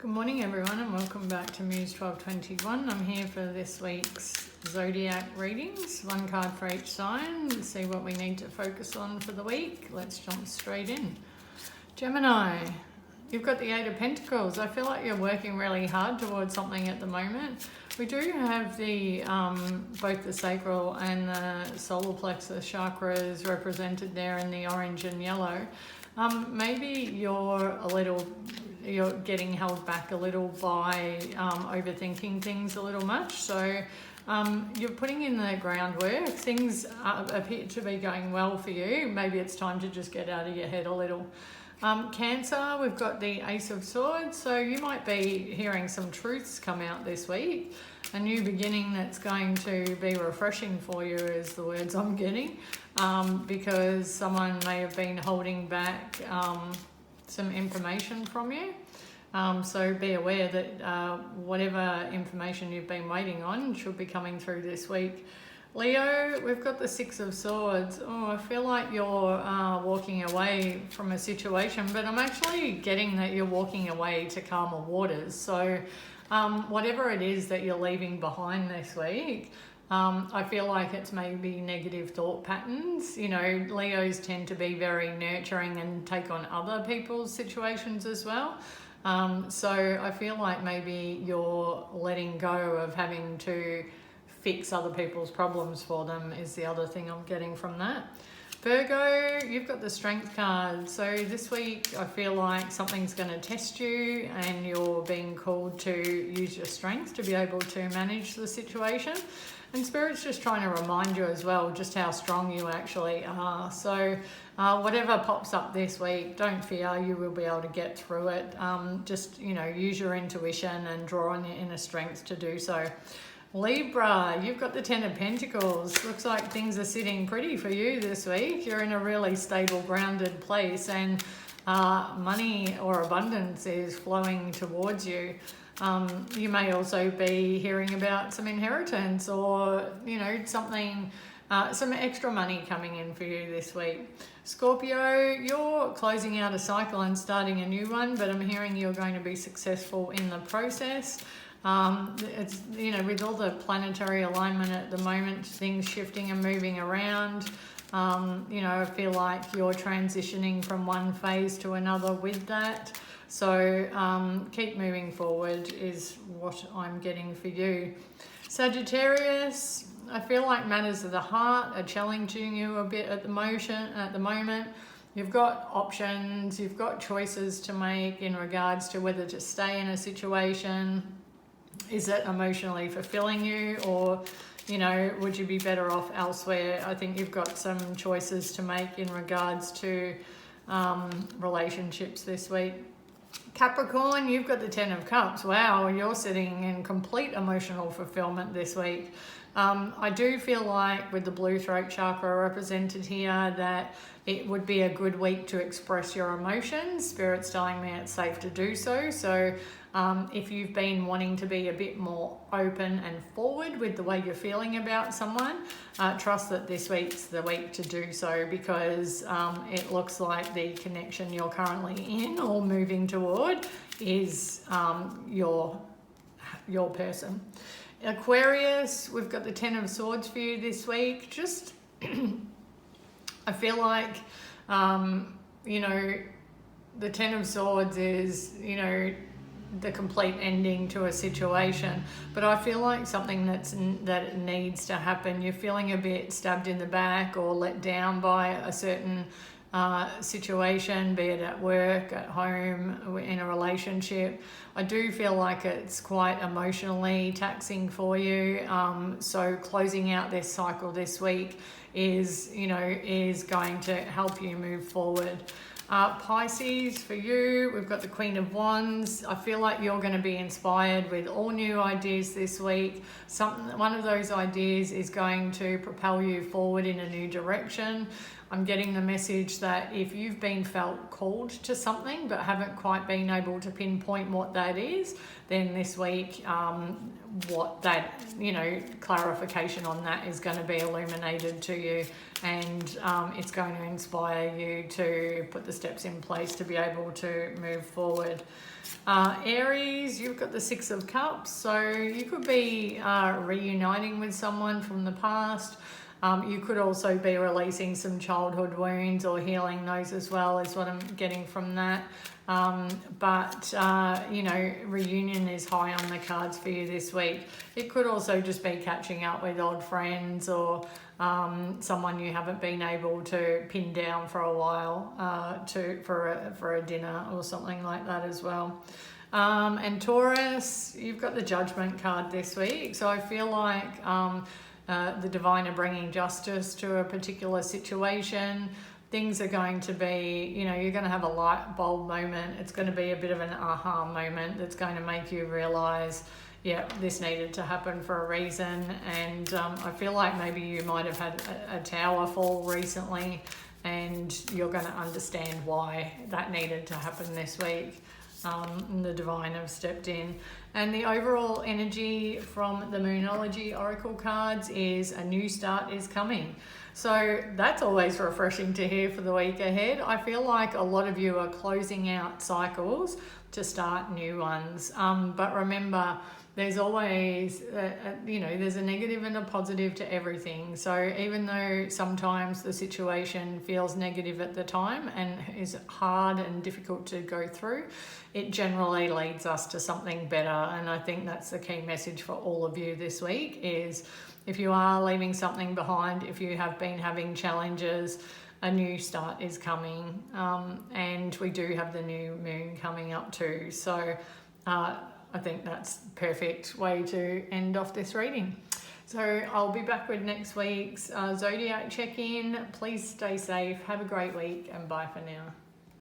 Good morning everyone and welcome back to Muse 1221. I'm here for this week's Zodiac readings, one card for each sign. Let's see what we need to focus on for the week. Let's jump straight in. Gemini, you've got the Eight of Pentacles. I feel like you're working really hard towards something at the moment. We do have the both the sacral and the solar plexus chakras represented there in the orange and yellow. Maybe you're getting held back a little by overthinking things a little much. So you're putting in the groundwork. Things appear to be going well for you. Maybe it's time to just get out of your head a little. Cancer, we've got the Ace of Swords. So you might be hearing some truths come out this week. A new beginning that's going to be refreshing for you is the words I'm getting. Because someone may have been holding back some information from you. So be aware that whatever information you've been waiting on should be coming through this week. Leo, we've got the Six of Swords. Oh, I feel like you're walking away from a situation, but I'm actually getting that you're walking away to calmer waters. So whatever it is that you're leaving behind this week, I feel like it's maybe negative thought patterns. You know, Leos tend to be very nurturing and take on other people's situations as well. So I feel like maybe you're letting go of having to fix other people's problems for them is the other thing I'm getting from that. Virgo, you've got the Strength card. So this week I feel like something's going to test you and you're being called to use your strength to be able to manage the situation. And Spirit's just trying to remind you as well just how strong you actually are. So whatever pops up this week, don't fear, you will be able to get through it. Just, you know, use your intuition and draw on your inner strength to do so. Libra, you've got the Ten of Pentacles. Looks like things are sitting pretty for you this week. You're in a really stable, grounded place and money or abundance is flowing towards you. You may also be hearing about some inheritance or, you know, something, some extra money coming in for you this week. Scorpio, you're closing out a cycle and starting a new one, but I'm hearing you're going to be successful in the process. It's, you know, with all the planetary alignment at the moment, things shifting and moving around, you know, I feel like you're transitioning from one phase to another with that. So keep moving forward is what I'm getting for you. Sagittarius, I feel like matters of the heart are challenging you a bit at the moment. You've got options, you've got choices to make in regards to whether to stay in a situation. Is it emotionally fulfilling you, or, you know, would you be better off elsewhere? I think you've got some choices to make in regards to relationships this week. Capricorn, you've got the Ten of Cups. Wow, you're sitting in complete emotional fulfillment this week. I do feel like with the blue throat chakra represented here that it would be a good week to express your emotions. Spirit's telling me it's safe to do so. So if you've been wanting to be a bit more open and forward with the way you're feeling about someone, trust that this week's the week to do so, because it looks like the connection you're currently in or moving toward is your person. Aquarius, we've got the Ten of Swords for you this week. Just, I feel like, you know, the Ten of Swords is, you know, the complete ending to a situation, but I feel like something that needs to happen. You're feeling a bit stabbed in the back or let down by a certain situation, be it at work, at home, in a relationship. I do feel like it's quite emotionally taxing for you. So closing out this cycle this week is, you know, is going to help you move forward. Pisces, for you, we've got the Queen of Wands. I feel like you're going to be inspired with all new ideas this week. One of those ideas is going to propel you forward in a new direction. I'm getting the message that if you've been felt called to something but haven't quite been able to pinpoint what that is, then this week what that, clarification on that is going to be illuminated to you, and it's going to inspire you to put the steps in place to be able to move forward. Aries, you've got the Six of Cups, so you could be reuniting with someone from the past. You could also be releasing some childhood wounds or healing those as well, is what I'm getting from that. Reunion is high on the cards for you this week. It could also just be catching up with old friends or someone you haven't been able to pin down for a while for a dinner or something like that as well. And Taurus, you've got the Judgment card this week, so I feel like the divine are bringing justice to a particular situation. Things are going to be, you're going to have a light bulb moment. It's going to be a bit of an aha moment that's going to make you realise, yeah, this needed to happen for a reason. And I feel like maybe you might have had a tower fall recently, and you're going to understand why that needed to happen this week. And the divine have stepped in. And the overall energy from the Moonology Oracle cards is a new start is coming. So that's always refreshing to hear for the week ahead. I feel like a lot of you are closing out cycles to start new ones. But remember, there's always, there's a negative and a positive to everything. So even though sometimes the situation feels negative at the time and is hard and difficult to go through, it generally leads us to something better. And I think that's the key message for all of you this week is, if you are leaving something behind, if you have been having challenges, a new start is coming. And we do have the new moon coming up too. So I think that's the perfect way to end off this reading. So I'll be back with next week's Zodiac check-in. Please stay safe. Have a great week, and bye for now.